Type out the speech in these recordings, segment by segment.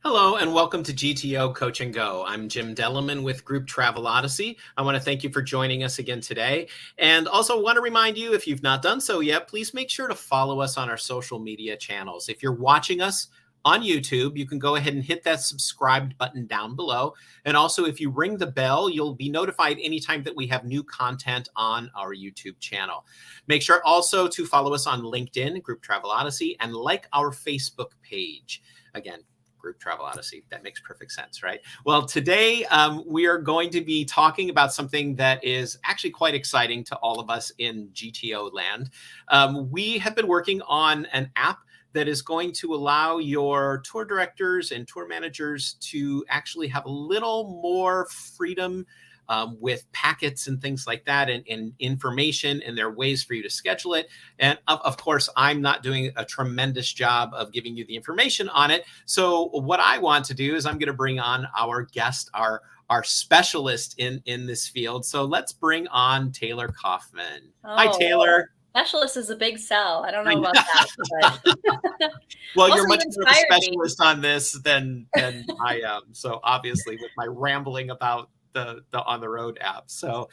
Hello and welcome to GTO Coach and Go. I'm Jim Delleman with Group Travel Odyssey. I want to thank you for joining us again today. And also want to remind you, if you've not done so yet, please make sure to follow us on our social media channels. If you're watching us on YouTube, you can go ahead and hit that subscribe button down below. And also, if you ring the bell, you'll be notified anytime that we have new content on our YouTube channel. Make sure also to follow us on LinkedIn, Group Travel Odyssey, and like our Facebook page. Again, Group Travel Odyssey. That makes perfect sense, right? Well, today we are going to be talking about something that is actually quite exciting to all of us in GTO land. We have been working on an app that is going to allow your tour directors and tour managers to actually have a little more freedom with packets and things like that, and information, and there are ways for you to schedule it. And of course, I'm not doing a tremendous job of giving you the information on it. So what I want to do is I'm going to bring on our guest, our specialist in this field. So let's bring on Taylor Kaufman. Oh, hi, Taylor. Specialist is a big sell. I don't know about that. But well, you're much more of a specialist on this than I am. So obviously, with my rambling about the On the Road app. So,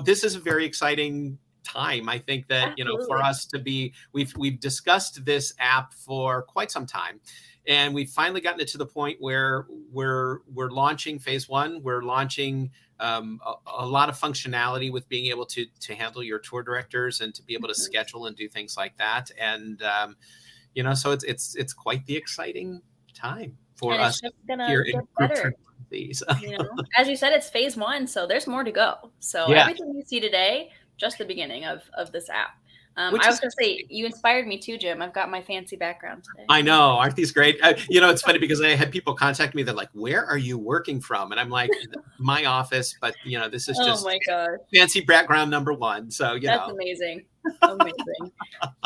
this is a very exciting time. I think that, for us to be, we've discussed this app for quite some time, and we've finally gotten it to the point where we're launching phase one. We're launching a lot of functionality with being able to handle your tour directors and to be able to schedule and do things like that. And, so it's quite the exciting time for us here in Group Travel. As you said, it's phase one, so there's more to go. So everything you see today, just the beginning of this app. I was going to say, you inspired me too, Jim. I've got my fancy background today. I know. Aren't these great? It's funny because I had people contact me. They're like, where are you working from? And I'm like, my office. But, this is just fancy background number one. So, That's amazing. Amazing.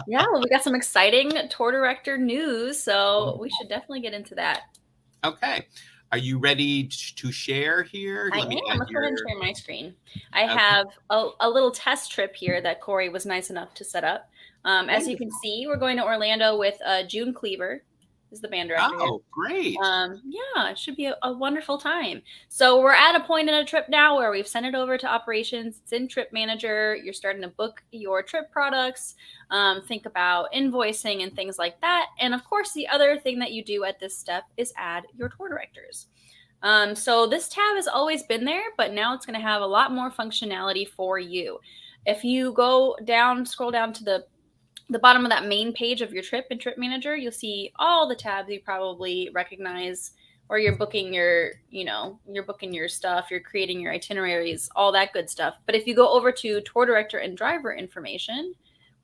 Yeah, well, we got some exciting tour director news. So we should definitely get into that. Okay. Are you ready to share here? I am. Let's go ahead and share my screen. I have a little test trip here that Corey was nice enough to set up. As you can see, we're going to Orlando with June Cleaver, is the band director. Oh, great. Yeah, it should be a wonderful time. So we're at a point in a trip now where we've sent it over to operations. It's in Trip Manager. You're starting to book your trip products. Think about invoicing and things like that. And of course, the other thing that you do at this step is add your tour directors. So this tab has always been there, but now it's going to have a lot more functionality for you. If you go down, scroll down to the bottom of that main page of your trip in Trip Manager, you'll see all the tabs you probably recognize, or you're booking your stuff, you're creating your itineraries, all that good stuff. But if you go over to tour director and driver information,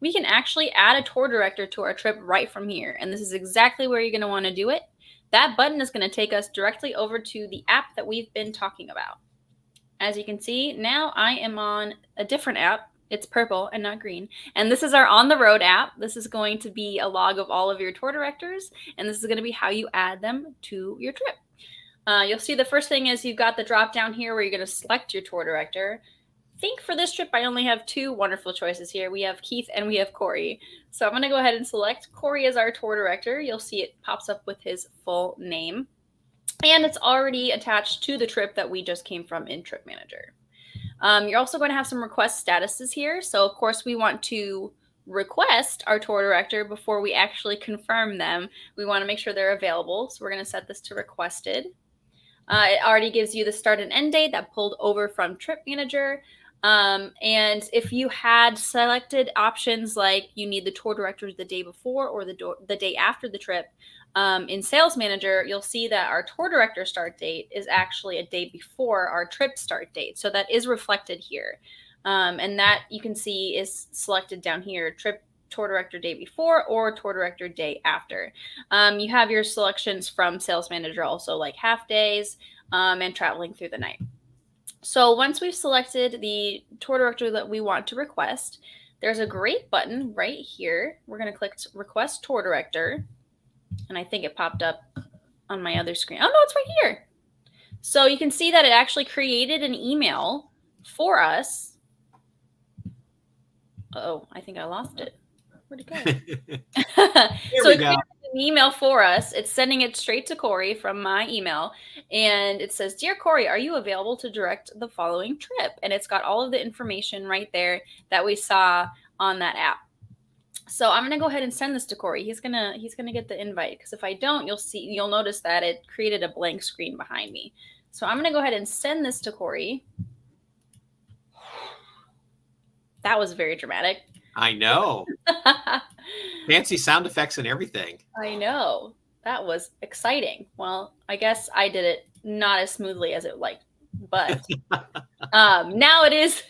we can actually add a tour director to our trip right from here. And this is exactly where you're going to want to do it. That button is going to take us directly over to the app that we've been talking about. As you can see, now I am on a different app. It's purple and not green. And this is our On the Road app. This is going to be a log of all of your tour directors. And this is going to be how you add them to your trip. You'll see the first thing is you've got the drop down here where you're going to select your tour director. I think for this trip, I only have two wonderful choices here. We have Keith and we have Corey. So I'm going to go ahead and select Corey as our tour director. You'll see it pops up with his full name. And it's already attached to the trip that we just came from in Trip Manager. You're also going to have some request statuses here. So, of course, we want to request our tour director before we actually confirm them. We want to make sure they're available. So we're going to set this to requested. It already gives you the start and end date that pulled over from Trip Manager. And if you had selected options like you need the tour directors the day before or the day after the trip, in Sales Manager, you'll see that our tour director start date is actually a day before our trip start date. So that is reflected here. And that you can see is selected down here, trip tour director day before or tour director day after. You have your selections from Sales Manager also, like half days and traveling through the night. So once we've selected the tour director that we want to request, there's a great button right here. We're going to click Request Tour Director. And I think it popped up on my other screen. Oh, no, it's right here. So you can see that it actually created an email for us. Oh, I think I lost it. Where'd it go? So it created an email for us. It's sending it straight to Corey from my email. And it says, "Dear Corey, are you available to direct the following trip?" And it's got all of the information right there that we saw on that app. So I'm gonna go ahead and send this to Corey. He's gonna get the invite, because if I don't, you'll notice that it created a blank screen behind me. So I'm gonna go ahead and send this to Corey. That was very dramatic. I know. Fancy sound effects and everything. I know. That was exciting. Well, I guess I did it not as smoothly as it liked, but now it is.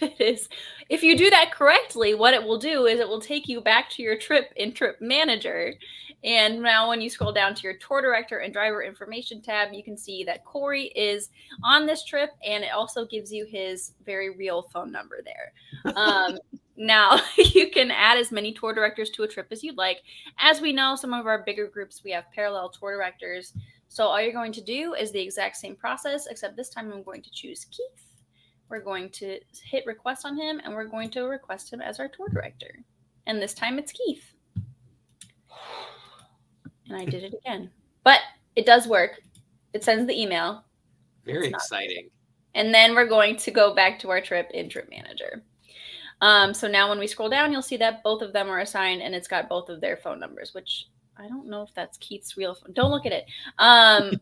If you do that correctly, what it will do is it will take you back to your trip in Trip Manager. And now when you scroll down to your tour director and driver information tab, you can see that Corey is on this trip, and it also gives you his very real phone number there. Now, you can add as many tour directors to a trip as you'd like. As we know, some of our bigger groups, we have parallel tour directors. So all you're going to do is the exact same process, except this time I'm going to choose Keith. We're going to hit request on him, and we're going to request him as our tour director. And this time it's Keith. And I did it again. But it does work. It sends the email. Very exciting. And then we're going to go back to our trip in Trip Manager. So now when we scroll down, you'll see that both of them are assigned, and it's got both of their phone numbers, which I don't know if that's Keith's real phone. Don't look at it. But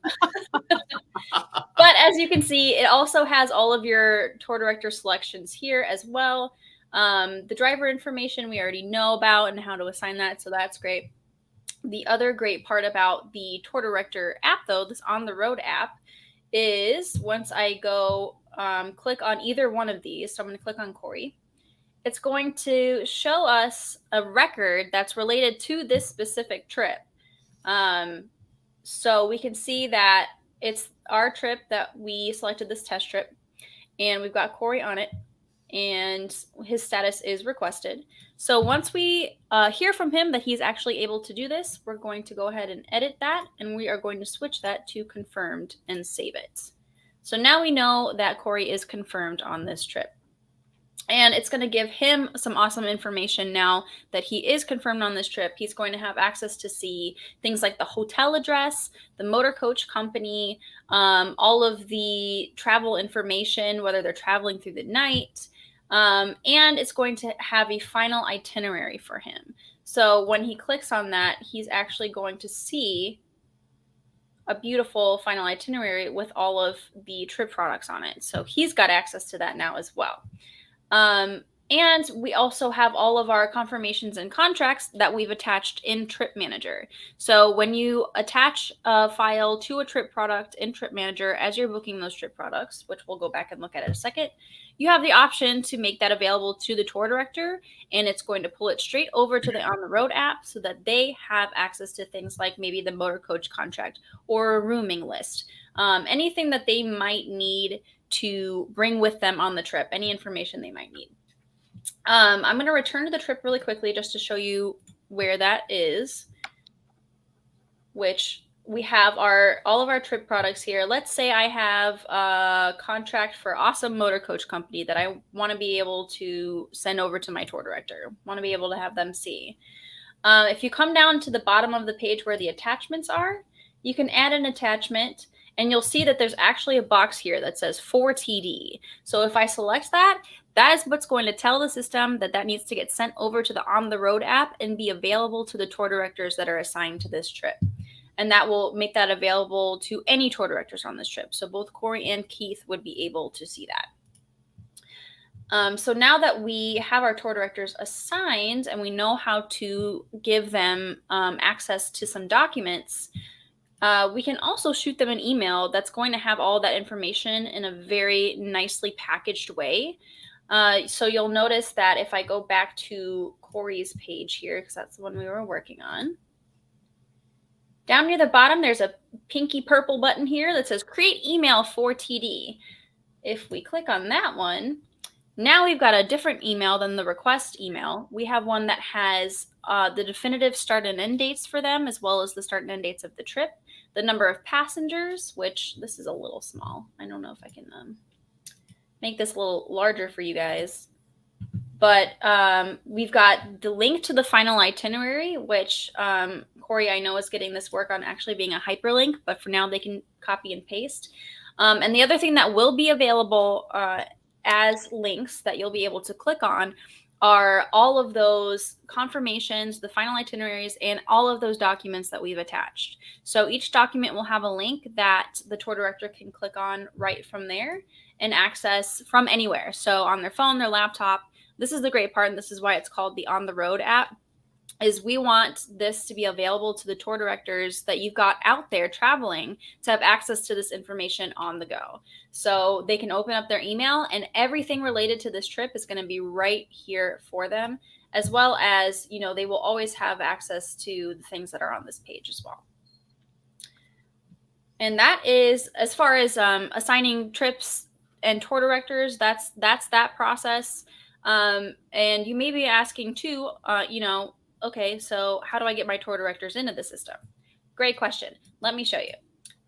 as you can see, it also has all of your tour director selections here as well. The driver information we already know about and how to assign that, so that's great. The other great part about the tour director app, though, this On the Road app, is once I go click on either one of these, so I'm going to click on Corey, it's going to show us a record that's related to this specific trip. So we can see that it's our trip that we selected, this test trip, and we've got Corey on it, and his status is requested. So once we hear from him that he's actually able to do this, we're going to go ahead and edit that, and we are going to switch that to confirmed and save it. So now we know that Corey is confirmed on this trip. And it's going to give him some awesome information now that he is confirmed on this trip. He's going to have access to see things like the hotel address, the motor coach company, all of the travel information, whether they're traveling through the night. And it's going to have a final itinerary for him. So when he clicks on that, he's actually going to see a beautiful final itinerary with all of the trip products on it. So he's got access to that now as well. And we also have all of our confirmations and contracts that we've attached in Trip Manager. So when you attach a file to a trip product in Trip Manager as you're booking those trip products, which we'll go back and look at in a second, you have the option to make that available to the tour director, and it's going to pull it straight over to the On the Road app so that they have access to things like maybe the motor coach contract or a rooming list, anything that they might need to bring with them on the trip, any information they might need. I'm going to return to the trip really quickly just to show you where that is, which we have all of our trip products here. Let's say I have a contract for awesome motor coach company that I want to be able to send over to my tour director, want to be able to have them see. If you come down to the bottom of the page where the attachments are, you can add an attachment, and you'll see that there's actually a box here that says for TD. So if I select that, that is what's going to tell the system that that needs to get sent over to the On the Road app and be available to the tour directors that are assigned to this trip. And that will make that available to any tour directors on this trip. So both Corey and Keith would be able to see that. So now that we have our tour directors assigned and we know how to give them access to some documents, we can also shoot them an email that's going to have all that information in a very nicely packaged way. So you'll notice that if I go back to Corey's page here, because that's the one we were working on, down near the bottom, there's a pinky purple button here that says create email for TD. If we click on that one, now we've got a different email than the request email. We have one that has the definitive start and end dates for them, as well as the start and end dates of the trip, the number of passengers, which this is a little small. I don't know if I can make this a little larger for you guys. But we've got the link to the final itinerary, which Corey, I know, is getting this work on actually being a hyperlink, but for now they can copy and paste. And the other thing that will be available as links that you'll be able to click on are all of those confirmations, the final itineraries, and all of those documents that we've attached. So each document will have a link that the tour director can click on right from there and access from anywhere. So on their phone, their laptop. This is the great part, and this is why it's called the On the Road app, is we want this to be available to the tour directors that you've got out there traveling to have access to this information on the go. So they can open up their email and everything related to this trip is going to be right here for them, as well as, you know, they will always have access to the things that are on this page as well. And that is, as far as assigning trips and tour directors, that's that process. And you may be asking too, you know, okay, so how do I get my tour directors into the system? Great question. Let me show you.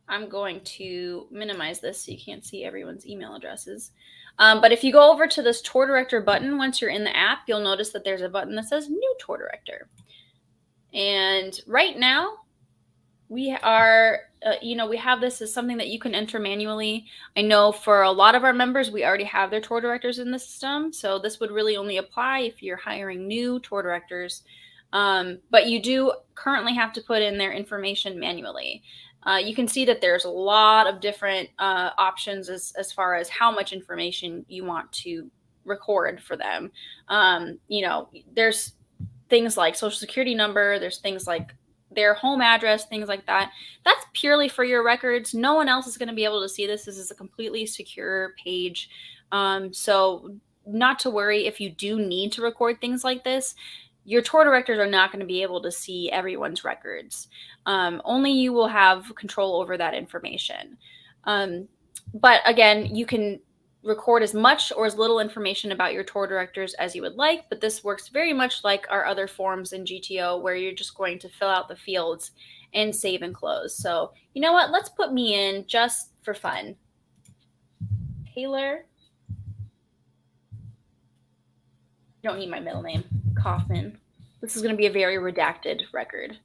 I'm going to minimize this so you can't see everyone's email addresses. But if you go over to this tour director button, once you're in the app, you'll notice that there's a button that says new tour director. And right now we are, you know, we have this as something that you can enter manually. I know for a lot of our members, we already have their tour directors in the system. So this would really only apply if you're hiring new tour directors. But you do currently have to put in their information manually. You can see that there's a lot of different options as far as how much information you want to record for them. You know, there's things like social security number, there's things like their home address, things like that. That's purely for your records. No one else is going to be able to see this. This is a completely secure page. So not to worry if you do need to record things like this. Your tour directors are not going to be able to see everyone's records. Only you will have control over that information. But again, you can record as much or as little information about your tour directors as you would like, but this works very much like our other forms in GTO where you're just going to fill out the fields and save and close. So you know what? Let's put me in just for fun. Taylor. You don't need my middle name. Kaufman. This is going to be a very redacted record.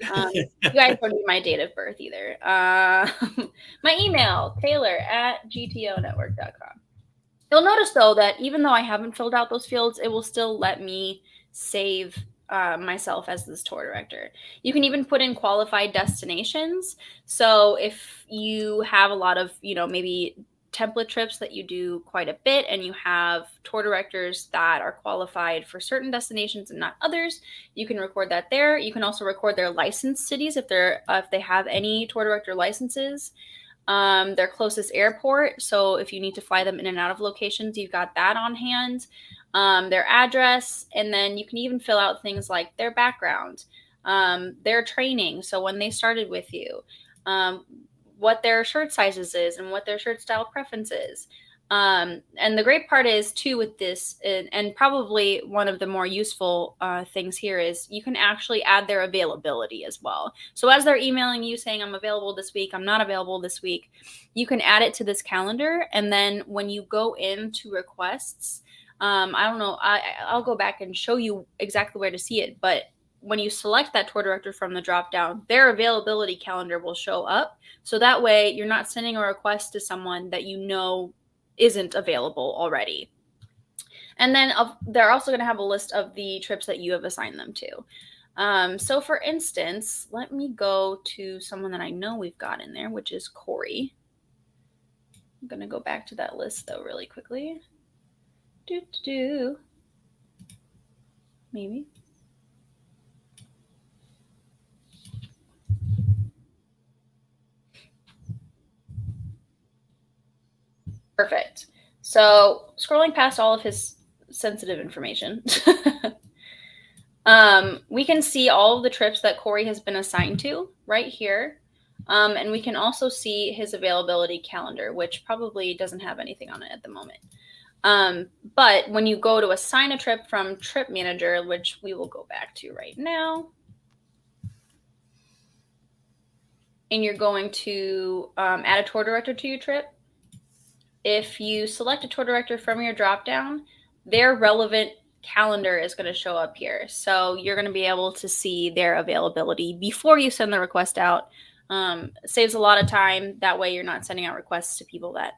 You guys don't need my date of birth either. My email, taylor@gtonetwork.com. You'll notice, though, that even though I haven't filled out those fields, it will still let me save myself as this tour director. You can even put in qualified destinations. So if you have a lot of, you know, maybe template trips that you do quite a bit and you have tour directors that are qualified for certain destinations and not others, you can record that there. You can also record their licensed cities if they have any tour director licenses. Their closest airport. So if you need to fly them in and out of locations, you've got that on hand. Their address, and then you can even fill out things like their background, their training. So when they started with you, what their shirt sizes is and what their shirt style preference is. And the great part is too with this, and probably one of the more useful things here is you can actually add their availability as well. So as they're emailing you saying, I'm available this week, I'm not available this week, you can add it to this calendar. And then when you go into requests, I don't know, I'll go back and show you exactly where to see it. But when you select that tour director from the drop down, their availability calendar will show up. So that way you're not sending a request to someone that you know isn't available already. And then they're also going to have a list of the trips that you have assigned them to. So for instance, let me go to someone that I know we've got in there, which is Corey. I'm going to go back to that list though really quickly. Maybe. Perfect. So scrolling past all of his sensitive information, we can see all of the trips that Corey has been assigned to right here. And we can also see his availability calendar, which probably doesn't have anything on it at the moment. But when you go to assign a trip from Trip Manager, which we will go back to right now, and you're going to add a tour director to your trip, if you select a tour director from your dropdown, their relevant calendar is going to show up here. So you're going to be able to see their availability before you send the request out. Saves a lot of time. That way you're not sending out requests to people that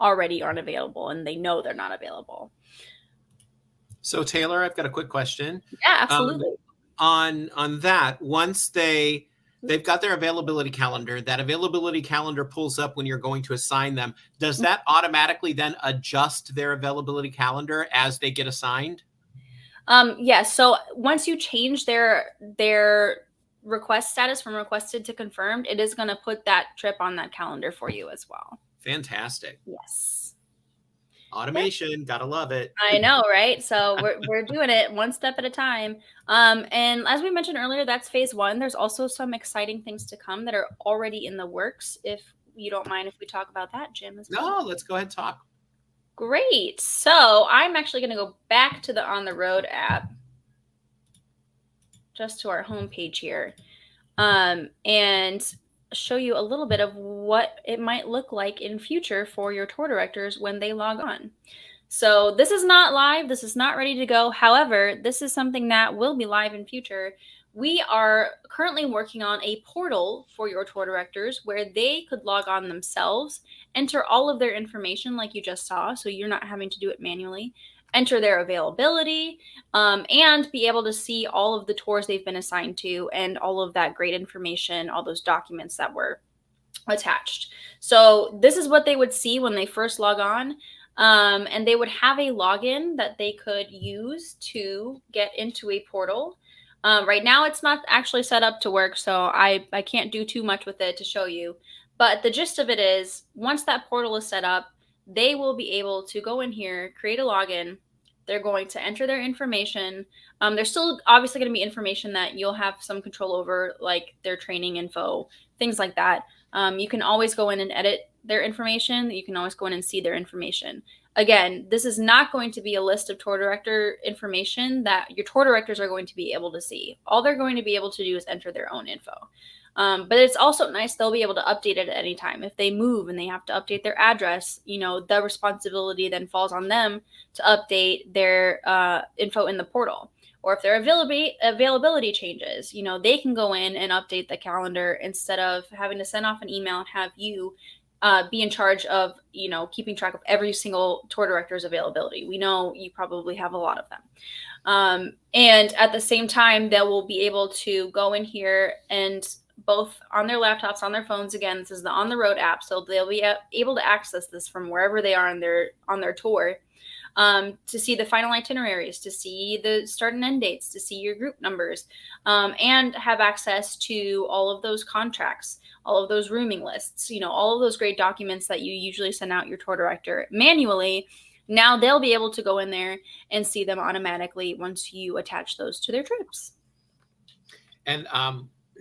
already aren't available and they know they're not available. So Taylor, I've got a quick question. Yeah, absolutely. On that, once they've got their availability calendar, that availability calendar pulls up when you're going to assign them. Does that automatically then adjust their availability calendar as they get assigned? Yes. So once you change their request status from requested to confirmed, it is going to put that trip on that calendar for you as well. Fantastic. Yes. Automation, yep. Gotta love it. I know, right? So we're doing it one step at a time. And as we mentioned earlier, that's phase one. There's also some exciting things to come that are already in the works. If you don't mind, if we talk about that, Jim, as well. No, let's go ahead and talk. Great. So I'm actually going to go back to the On the Road app, just to our homepage here, and show you a little bit of what it might look like in future for your tour directors when they log on. So this is not live. This is not ready to go. However, this is something that will be live in future. We are currently working on a portal for your tour directors where they could log on themselves, enter all of their information like you just saw, so you're not having to do it manually, enter their availability, and be able to see all of the tours they've been assigned to and all of that great information, all those documents that were attached. So this is what they would see when they first log on. And they would have a login that they could use to get into a portal. Right now, it's not actually set up to work, so I can't do too much with it to show you. But the gist of it is, once that portal is set up, they will be able to go in here, create a login. They're going to enter their information. There's still obviously going to be information that you'll have some control over, like their training info, things like that. You can always go in and edit their information. You can always go in and see their information. Again, this is not going to be a list of tour director information that your tour directors are going to be able to see. All they're going to be able to do is enter their own info. But it's also nice they'll be able to update it at any time. If they move and they have to update their address, the responsibility then falls on them to update their info in the portal. Or if their availability changes, they can go in and update the calendar instead of having to send off an email and have you be in charge of, keeping track of every single tour director's availability. We know you probably have a lot of them. And at the same time, they will be able to go in here and both on their laptops, on their phones. Again, this is the On the Road app, so they'll be able to access this from wherever they are on their tour. To see the final itineraries, to see the start and end dates, to see your group numbers, and have access to all of those contracts, all of those rooming lists, all of those great documents that you usually send out your tour director manually. Now they'll be able to go in there and see them automatically once you attach those to their trips. And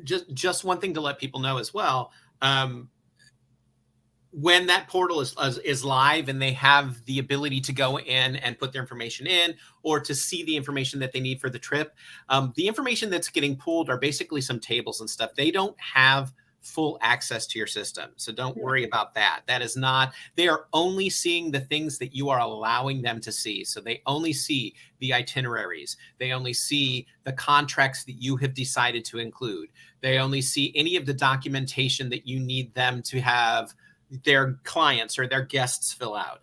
just one thing to let people know as well. When that portal is live and they have the ability to go in and put their information in or to see the information that they need for the trip, the information that's getting pulled are basically some tables and stuff. They don't have full access to your system. So don't worry about that. That is not, they are only seeing the things that you are allowing them to see. So they only see the itineraries. They only see the contracts that you have decided to include. They only see any of the documentation that you need them to have their clients or their guests fill out.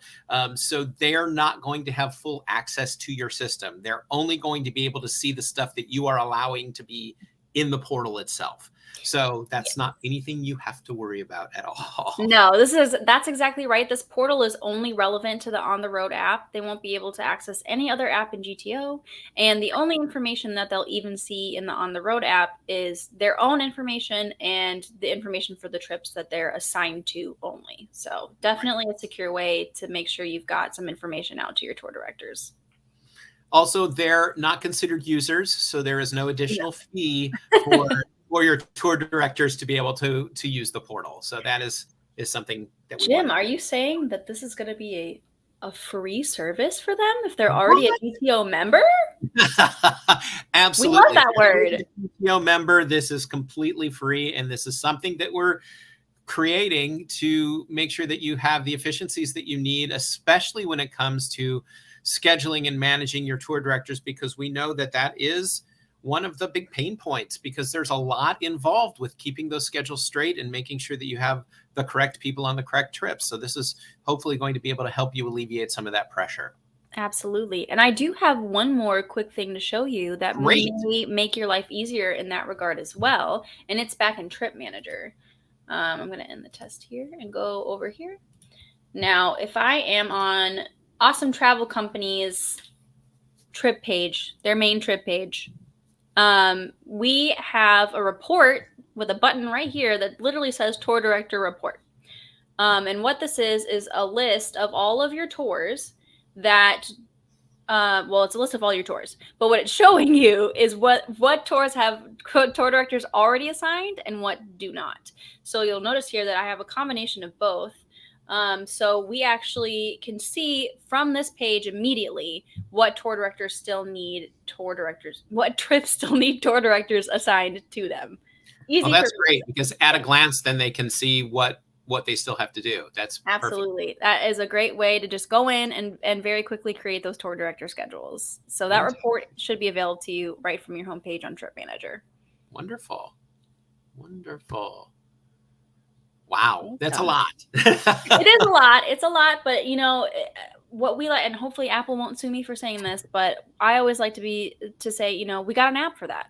So they're not going to have full access to your system. They're only going to be able to see the stuff that you are allowing to be in the portal itself. So that's not anything you have to worry about at all. No, that's exactly right. This portal is only relevant to the On the Road app. They won't be able to access any other app in GTO. And the only information that they'll even see in the On the Road app is their own information and the information for the trips that they're assigned to only. So definitely a secure way to make sure you've got some information out to your tour directors. Also, they're not considered users, so there is no additional fee for your tour directors to be able to use the portal. So that is something that we Jim, are you saying that this is going to be a free service for them if they're already a GTO member? Absolutely. We love that word. GTO member, this is completely free, and this is something that we're creating to make sure that you have the efficiencies that you need, especially when it comes to scheduling and managing your tour directors, because we know that that is one of the big pain points, because there's a lot involved with keeping those schedules straight and making sure that you have the correct people on the correct trips. So this is hopefully going to be able to help you alleviate some of that pressure. Absolutely. And I do have one more quick thing to show you that Great. may make your life easier in that regard as well. And it's back in Trip Manager. I'm going to end the test here and go over here. Now, if I am on Awesome Travel Company's trip page, their main trip page, we have a report with a button right here that literally says Tour Director Report. And what this is a list of all of your tours that, well, it's a list of all your tours, but what it's showing you is what tours have tour directors already assigned and what do not. So you'll notice here that I have a combination of both. So we actually can see from this page immediately what tour directors still need what trips still need tour directors assigned to them. Easy. Well, that's great, because at a glance, then they can see what they still have to do. That's absolutely perfect. That is a great way to just go in and very quickly create those tour director schedules. So that report should be available to you right from your homepage on Trip Manager. Wonderful. Wonderful. Wow. That's a lot. It is a lot. It's a lot, but you know, what we like, and hopefully Apple won't sue me for saying this, but I always like to say, you know, we got an app for that.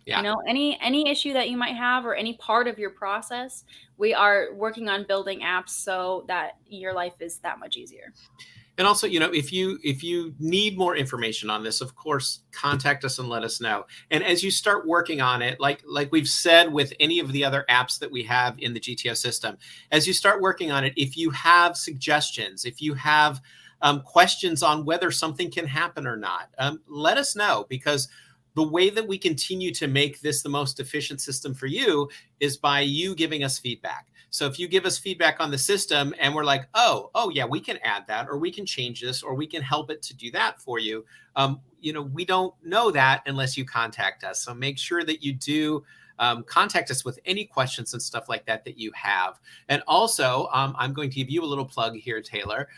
Yeah. You know, any issue that you might have or any part of your process, we are working on building apps so that your life is that much easier. And also, you know, if you need more information on this, of course, contact us and let us know. And as you start working on it, like we've said with any of the other apps that we have in the GTO system, as you start working on it, if you have suggestions, if you have questions on whether something can happen or not, let us know, because the way that we continue to make this the most efficient system for you is by you giving us feedback. So if you give us feedback on the system and we're like, oh yeah, we can add that, or we can change this, or we can help it to do that for you. You know, we don't know that unless you contact us. So make sure that you do contact us with any questions and stuff like that you have. And also, I'm going to give you a little plug here, Taylor.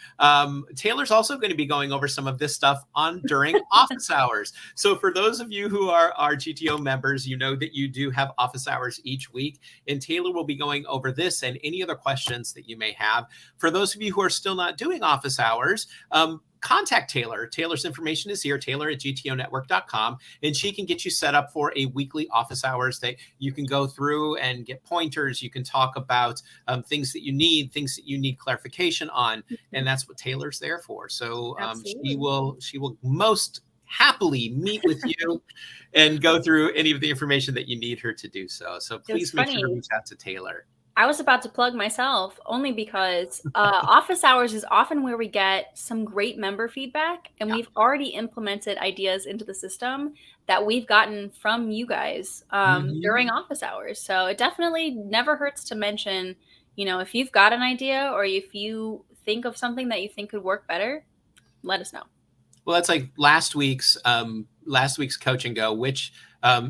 Taylor's also going to be going over some of this stuff during office hours. So for those of you who are our GTO members, you know that you do have office hours each week, and Taylor will be going over this and any other questions that you may have. For those of you who are still not doing office hours, contact Taylor. Taylor's information is here, taylor@gtonetwork.com, and she can get you set up for a weekly office hours that you can go through and get pointers. You can talk about things that you need clarification on, and that's what Taylor's there for. So she will most happily meet with you and go through any of the information that you need her to do so. So please make sure to reach out to Taylor. I was about to plug myself only because office hours is often where we get some great member feedback, and we've already implemented ideas into the system that we've gotten from you guys during office hours. So it definitely never hurts to mention, you know, if you've got an idea or if you think of something that you think could work better, let us know. Well, that's like last week's Coach and Go, which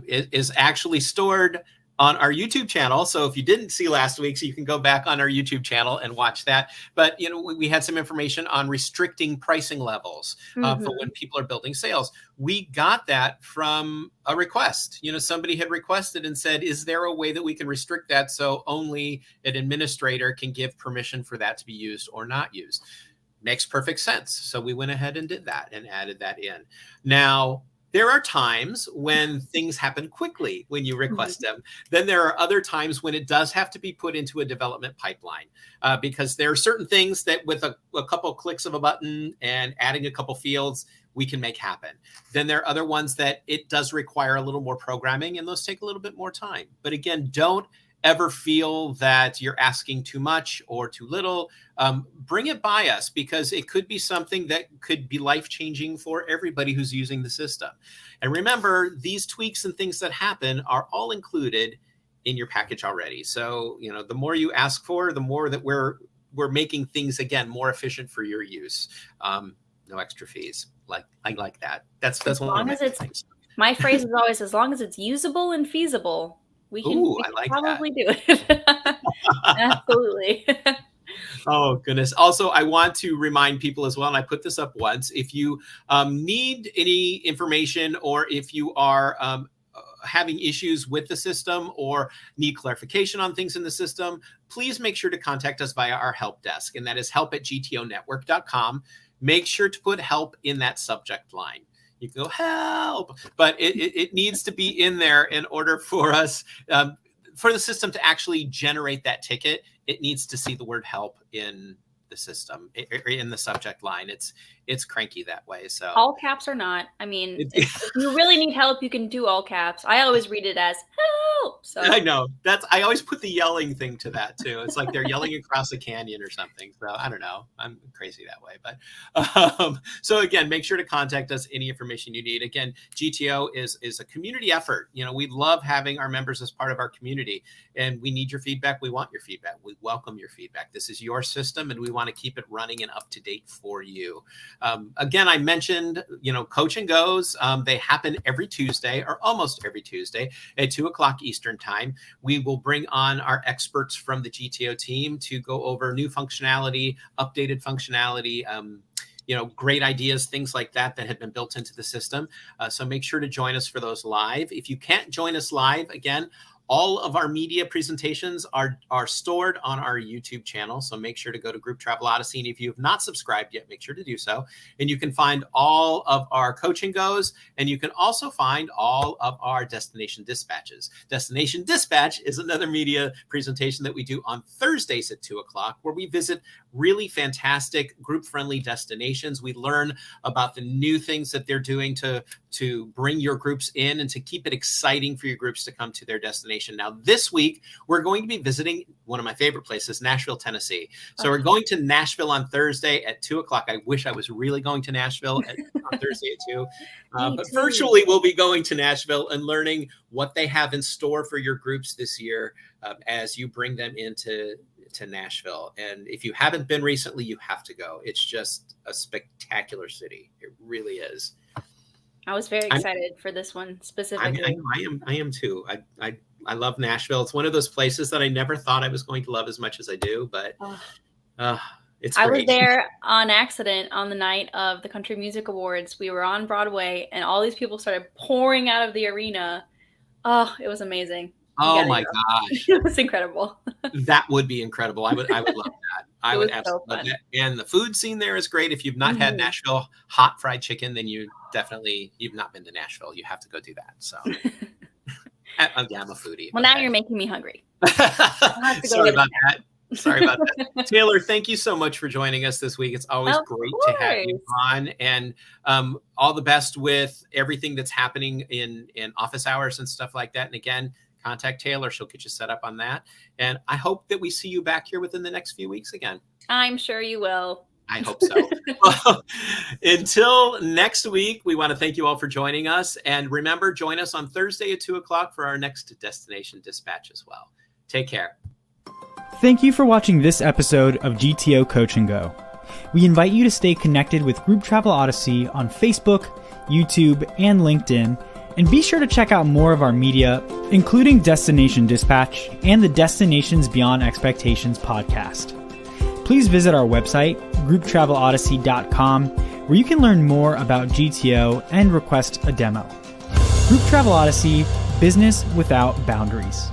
is actually stored on our YouTube channel. So if you didn't see last week's, you can go back on our YouTube channel and watch that. But, you know, we had some information on restricting pricing levels for when people are building sales. We got that from a request. You know, somebody had requested and said, is there a way that we can restrict that so only an administrator can give permission for that to be used or not used? Makes perfect sense. So we went ahead and did that and added that in. Now, there are times when things happen quickly when you request them. Then there are other times when it does have to be put into a development pipeline because there are certain things that with a couple of clicks of a button and adding a couple fields, we can make happen. Then there are other ones that it does require a little more programming, and those take a little bit more time. But again, don't ever feel that you're asking too much or too little. Bring it by us, because it could be something that could be life-changing for everybody who's using the system. And remember, these tweaks and things that happen are all included in your package already. So, you know, the more you ask for, the more that we're making things, again, more efficient for your use. No extra fees. I like that. That's one of my things. My phrase is always, as long as it's usable and feasible, we can I like probably that. do it. Absolutely. Oh, goodness. Also, I want to remind people as well, and I put this up once, if you need any information or if you are having issues with the system or need clarification on things in the system, please make sure to contact us via our help desk, and that is help@gtonetwork.com. Make sure to put help in that subject line. You can go help, but it needs to be in there in order for us, for the system to actually generate that ticket. It needs to see the word help in the system, in the subject line. It's cranky that way. So all caps or not, I mean, if you really need help, you can do all caps. I always read it as help. So I know I always put the yelling thing to that too. It's like they're yelling across a canyon or something. So I don't know. I'm crazy that way. But so again, make sure to contact us. Any information you need. Again, GTO is a community effort. We love having our members as part of our community, and we need your feedback. We want your feedback. We welcome your feedback. This is your system, and we want to keep it running and up to date for you. Again, I mentioned, Coach and Goes. They happen every Tuesday, or almost every Tuesday at 2:00 Eastern time. We will bring on our experts from the GTO team to go over new functionality, updated functionality, great ideas, things like that have been built into the system. So make sure to join us for those live. If you can't join us live, again, all of our media presentations are stored on our YouTube channel. So make sure to go to Group Travel Odyssey. And if you have not subscribed yet, make sure to do so. And you can find all of our Coaching Goes, and you can also find all of our Destination Dispatches. Destination Dispatch is another media presentation that we do on Thursdays at 2:00, where we visit really fantastic group-friendly destinations. We learn about the new things that they're doing to bring your groups in and to keep it exciting for your groups to come to their destination. Now, this week, we're going to be visiting one of my favorite places, Nashville, Tennessee. So we're going to Nashville on Thursday at 2:00. I wish I was really going to Nashville on Thursday at 2. But virtually, we'll be going to Nashville and learning what they have in store for your groups this year as you bring them into Nashville. And if you haven't been recently, you have to go. It's just a spectacular city. It really is. I was very excited for this one specifically. I am too. I love Nashville. It's one of those places that I never thought I was going to love as much as I do, but it's great. I was there on accident on the night of the Country Music Awards. We were on Broadway, and all these people started pouring out of the arena. Oh, it was amazing. Oh my gosh. It was incredible. That would be incredible. I would love that. I would absolutely love that. And the food scene there is great. If you've not had Nashville hot fried chicken, then you've not been to Nashville. You have to go do that. So I'm a foodie. Well, now you're making me hungry. Sorry about that. Taylor, thank you so much for joining us this week. It's always great to have you on, and all the best with everything that's happening in office hours and stuff like that. And again, contact Taylor. She'll get you set up on that. And I hope that we see you back here within the next few weeks again. I'm sure you will. I hope so. Well, until next week, we want to thank you all for joining us. And remember, join us on Thursday at 2:00 for our next Destination Dispatch as well. Take care. Thank you for watching this episode of GTO Coach and Go. We invite you to stay connected with Group Travel Odyssey on Facebook, YouTube, and LinkedIn. And be sure to check out more of our media, including Destination Dispatch and the Destinations Beyond Expectations podcast. Please visit our website, grouptravelodyssey.com, where you can learn more about GTO and request a demo. Group Travel Odyssey, business without boundaries.